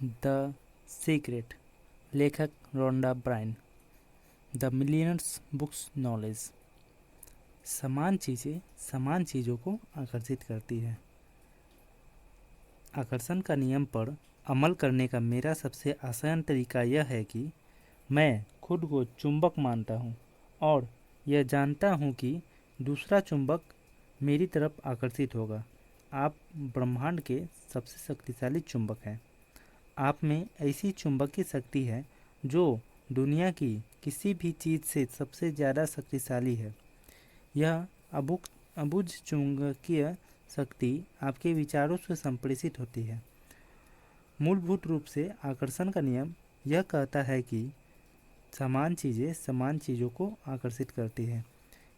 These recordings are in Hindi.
द सीक्रेट, लेखक Rhonda Byrne. The millionaires books knowledge. समान चीज़ें समान चीज़ों को आकर्षित करती है। आकर्षण का नियम पर अमल करने का मेरा सबसे आसान तरीका यह है कि मैं खुद को चुंबक मानता हूँ और यह जानता हूँ कि दूसरा चुंबक मेरी तरफ आकर्षित होगा। आप ब्रह्मांड के सबसे शक्तिशाली चुंबक हैं। आप में ऐसी चुंबकीय शक्ति है जो दुनिया की किसी भी चीज़ से सबसे ज़्यादा शक्तिशाली है। यह अबुझ चुंबकीय शक्ति आपके विचारों से संप्रेषित होती है। मूलभूत रूप से आकर्षण का नियम यह कहता है कि समान चीज़ें समान चीज़ों को आकर्षित करती है।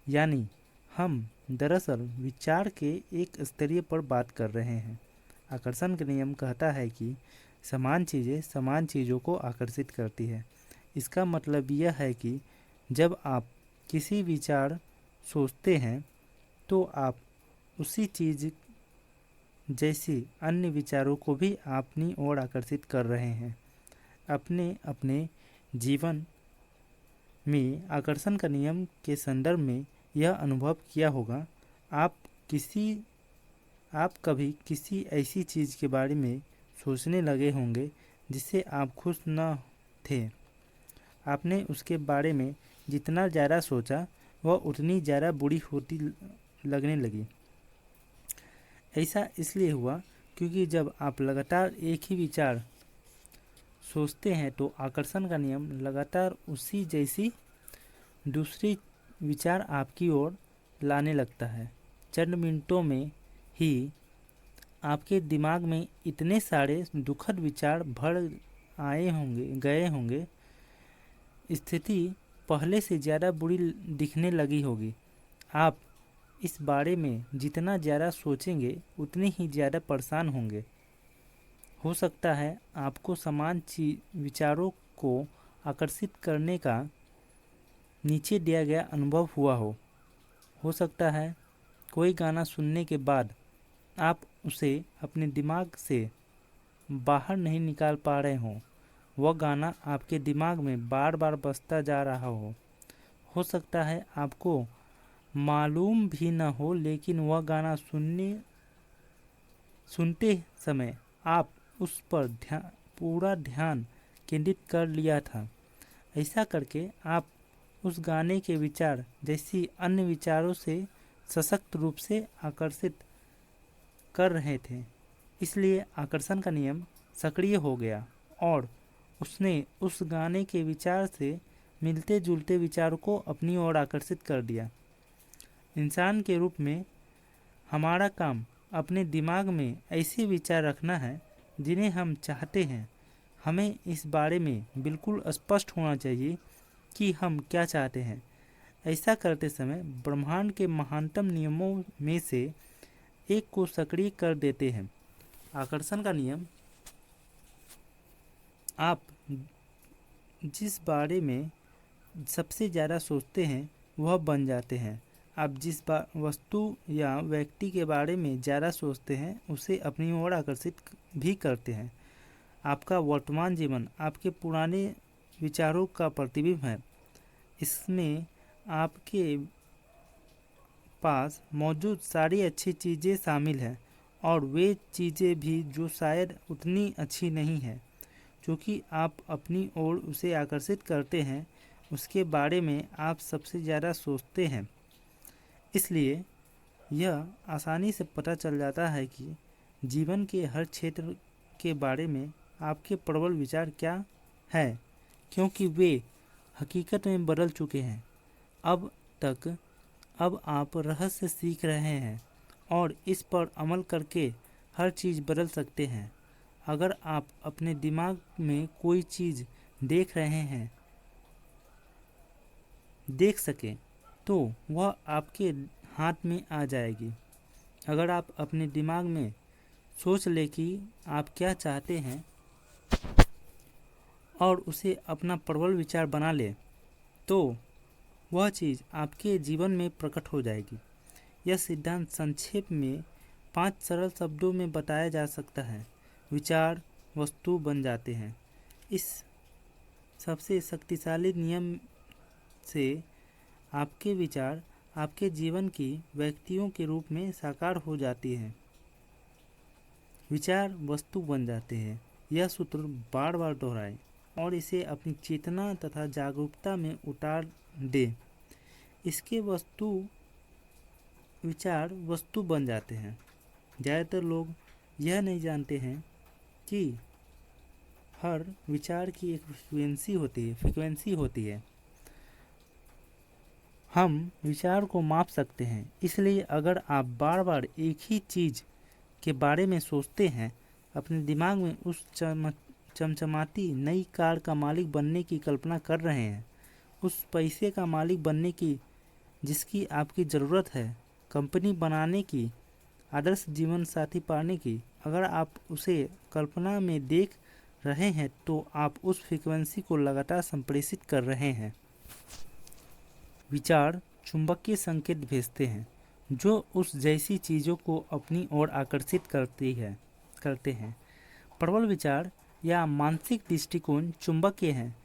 यानी हम दरअसल विचार के एक स्तरीय पर बात कर रहे हैं। आकर्षण का नियम कहता है कि समान चीज़ें समान चीज़ों को आकर्षित करती है। इसका मतलब यह है कि जब आप किसी विचार सोचते हैं तो आप उसी चीज़ जैसी अन्य विचारों को भी अपनी ओर आकर्षित कर रहे हैं। अपने अपने जीवन में आकर्षण का नियम के संदर्भ में यह अनुभव किया होगा। आप कभी किसी ऐसी चीज़ के बारे में सोचने लगे होंगे जिससे आप खुश न थे। आपने उसके बारे में जितना ज़्यादा सोचा वह उतनी ज़्यादा बुरी होती लगने लगी। ऐसा इसलिए हुआ क्योंकि जब आप लगातार एक ही विचार सोचते हैं तो आकर्षण का नियम लगातार उसी जैसी दूसरी विचार आपकी ओर लाने लगता है। चंद मिनटों में ही आपके दिमाग में इतने सारे दुखद विचार भर गए होंगे, स्थिति पहले से ज़्यादा बुरी दिखने लगी होगी। आप इस बारे में जितना ज़्यादा सोचेंगे उतने ही ज़्यादा परेशान होंगे। हो सकता है आपको समान विचारों को आकर्षित करने का नीचे दिया गया अनुभव हुआ हो सकता है कोई गाना सुनने के बाद आप उसे अपने दिमाग से बाहर नहीं निकाल पा रहे हों। वह गाना आपके दिमाग में बार बार बजता जा रहा हो सकता है आपको मालूम भी न हो, लेकिन वह गाना सुनते समय आप उस पर पूरा ध्यान केंद्रित कर लिया था। ऐसा करके आप उस गाने के विचार जैसी अन्य विचारों से सशक्त रूप से आकर्षित कर रहे थे। इसलिए आकर्षण का नियम सक्रिय हो गया और उसने उस गाने के विचार से मिलते जुलते विचारों को अपनी ओर आकर्षित कर दिया। इंसान के रूप में हमारा काम अपने दिमाग में ऐसे विचार रखना है जिन्हें हम चाहते हैं। हमें इस बारे में बिल्कुल स्पष्ट होना चाहिए कि हम क्या चाहते हैं। ऐसा करते समय ब्रह्मांड के महानतम नियमों में से एक को सक्रिय कर देते हैं। आकर्षण का नियम आप जिस बारे में सबसे ज़्यादा सोचते हैं वह बन जाते हैं। आप जिस वस्तु या व्यक्ति के बारे में ज़्यादा सोचते हैं उसे अपनी ओर आकर्षित भी करते हैं। आपका वर्तमान जीवन आपके पुराने विचारों का प्रतिबिंब है। इसमें आपके पास मौजूद सारी अच्छी चीज़ें शामिल हैं और वे चीज़ें भी जो शायद उतनी अच्छी नहीं हैं। क्योंकि आप अपनी ओर उसे आकर्षित करते हैं, उसके बारे में आप सबसे ज़्यादा सोचते हैं। इसलिए यह आसानी से पता चल जाता है कि जीवन के हर क्षेत्र के बारे में आपके प्रबल विचार क्या हैं, क्योंकि वे हकीकत में बदल चुके हैं। अब आप रहस्य सीख रहे हैं और इस पर अमल करके हर चीज़ बदल सकते हैं। अगर आप अपने दिमाग में कोई चीज़ देख सकें तो वह आपके हाथ में आ जाएगी। अगर आप अपने दिमाग में सोच लें कि आप क्या चाहते हैं और उसे अपना प्रबल विचार बना लें तो वह चीज़ आपके जीवन में प्रकट हो जाएगी। यह सिद्धांत संक्षेप में 5 सरल शब्दों में बताया जा सकता है। विचार वस्तु बन जाते हैं। इस सबसे शक्तिशाली नियम से आपके विचार आपके जीवन की व्यक्तियों के रूप में साकार हो जाती हैं। विचार वस्तु बन जाते हैं। यह सूत्र बार बार दोहराएं और इसे अपनी चेतना तथा जागरूकता में उतार दें। इसके विचार वस्तु बन जाते हैं। ज़्यादातर लोग यह नहीं जानते हैं कि हर विचार की एक फ्रीक्वेंसी होती है। हम विचार को माप सकते हैं। इसलिए अगर आप बार बार एक ही चीज़ के बारे में सोचते हैं, अपने दिमाग में उस चमचमाती नई कार का मालिक बनने की कल्पना कर रहे हैं, उस पैसे का मालिक बनने की जिसकी आपकी ज़रूरत है, कंपनी बनाने की, आदर्श जीवन साथी पाने की, अगर आप उसे कल्पना में देख रहे हैं तो आप उस फ्रीक्वेंसी को लगातार संप्रेषित कर रहे हैं। विचार चुंबकीय संकेत भेजते हैं जो उस जैसी चीज़ों को अपनी ओर आकर्षित करते हैं। प्रबल विचार या मानसिक दृष्टिकोण चुंबकीय हैं।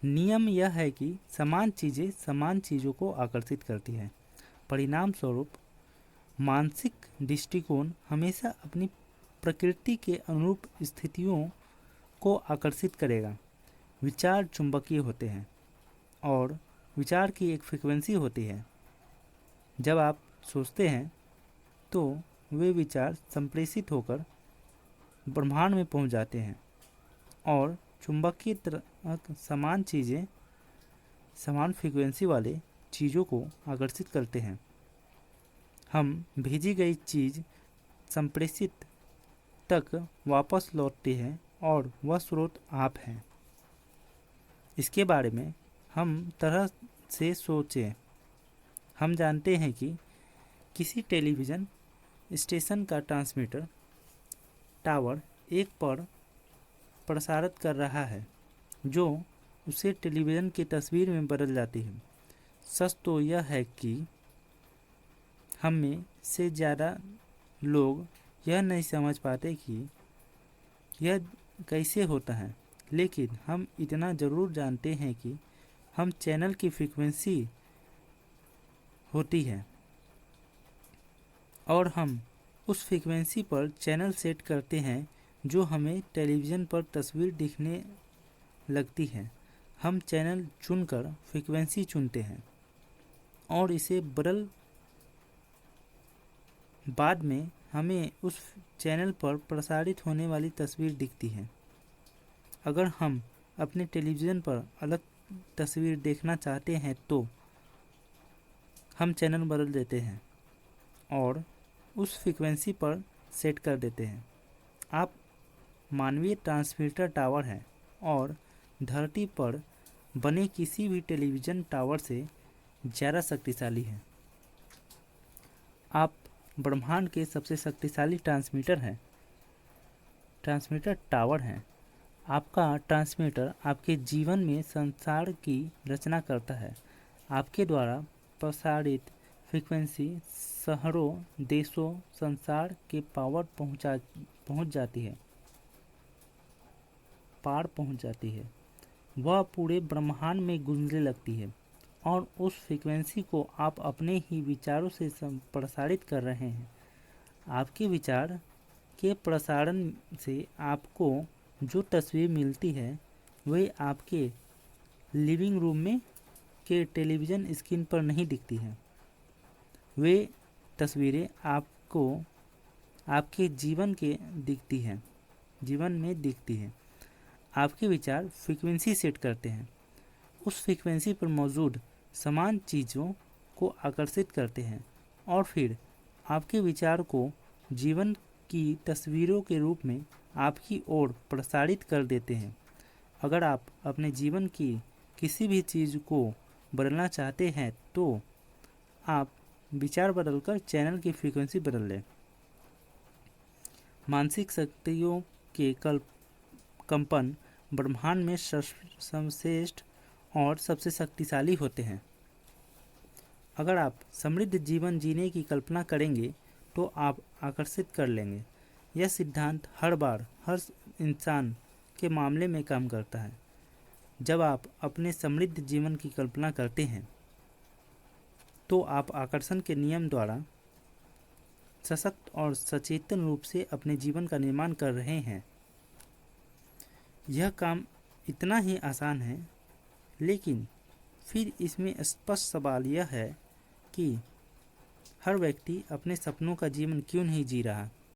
नियम यह है कि समान चीज़ें समान चीज़ों को आकर्षित करती हैं। परिणाम स्वरूप मानसिक दृष्टिकोण हमेशा अपनी प्रकृति के अनुरूप स्थितियों को आकर्षित करेगा। विचार चुंबकीय होते हैं और विचार की एक फ्रीक्वेंसी होती है। जब आप सोचते हैं तो वे विचार संप्रेषित होकर ब्रह्मांड में पहुंच जाते हैं और चुंबकीय तरह समान चीज़ें समान फ्रीक्वेंसी वाले चीज़ों को आकर्षित करते हैं। हम भेजी गई चीज़ संप्रेषित तक वापस लौटती है और वह स्रोत आप हैं। इसके बारे में हम तरह से सोचें। हम जानते हैं कि किसी टेलीविज़न स्टेशन का ट्रांसमीटर टावर एक पर प्रसारित कर रहा है जो उसे टेलीविज़न की तस्वीर में बदल जाती है। सच तो यह है कि हम में से ज़्यादा लोग यह नहीं समझ पाते कि यह कैसे होता है, लेकिन हम इतना ज़रूर जानते हैं कि हम चैनल की फ्रीक्वेंसी होती है और हम उस फ्रीक्वेंसी पर चैनल सेट करते हैं जो हमें टेलीविज़न पर तस्वीर दिखने लगती है। हम चैनल चुनकर फ्रीक्वेंसी चुनते हैं और इसे बदल बाद में हमें उस चैनल पर प्रसारित होने वाली तस्वीर दिखती है। अगर हम अपने टेलीविज़न पर अलग तस्वीर देखना चाहते हैं तो हम चैनल बदल देते हैं और उस फ्रीक्वेंसी पर सेट कर देते हैं। आप मानवीय ट्रांसमीटर टावर हैं और धरती पर बने किसी भी टेलीविज़न टावर से ज़्यादा शक्तिशाली हैं। आप ब्रह्मांड के सबसे शक्तिशाली ट्रांसमीटर टावर हैं। आपका ट्रांसमीटर आपके जीवन में संसार की रचना करता है। आपके द्वारा प्रसारित फ्रीक्वेंसी शहरों, देशों, संसार के पार पहुंच जाती है। वह पूरे ब्रह्मांड में गूंजने लगती है और उस फ्रीक्वेंसी को आप अपने ही विचारों से प्रसारित कर रहे हैं। आपके विचार के प्रसारण से आपको जो तस्वीर मिलती है वे आपके लिविंग रूम में के टेलीविज़न स्क्रीन पर नहीं दिखती हैं। वे तस्वीरें आपको आपके जीवन में दिखती हैं। आपके विचार फ्रीक्वेंसी सेट करते हैं। उस फ्रीक्वेंसी पर मौजूद समान चीज़ों को आकर्षित करते हैं और फिर आपके विचार को जीवन की तस्वीरों के रूप में आपकी ओर प्रसारित कर देते हैं। अगर आप अपने जीवन की किसी भी चीज़ को बदलना चाहते हैं तो आप विचार बदलकर चैनल की फ्रीक्वेंसी बदल लें। मानसिक शक्तियों के कंपन ब्रह्मांड में सर्वश्रेष्ठ और सबसे शक्तिशाली होते हैं। अगर आप समृद्ध जीवन जीने की कल्पना करेंगे तो आप आकर्षित कर लेंगे। यह सिद्धांत हर बार हर इंसान के मामले में काम करता है। जब आप अपने समृद्ध जीवन की कल्पना करते हैं तो आप आकर्षण के नियम द्वारा सशक्त और सचेतन रूप से अपने जीवन का निर्माण कर रहे हैं। यह काम इतना ही आसान है, लेकिन फिर इसमें स्पष्ट सवाल यह है कि हर व्यक्ति अपने सपनों का जीवन क्यों नहीं जी रहा।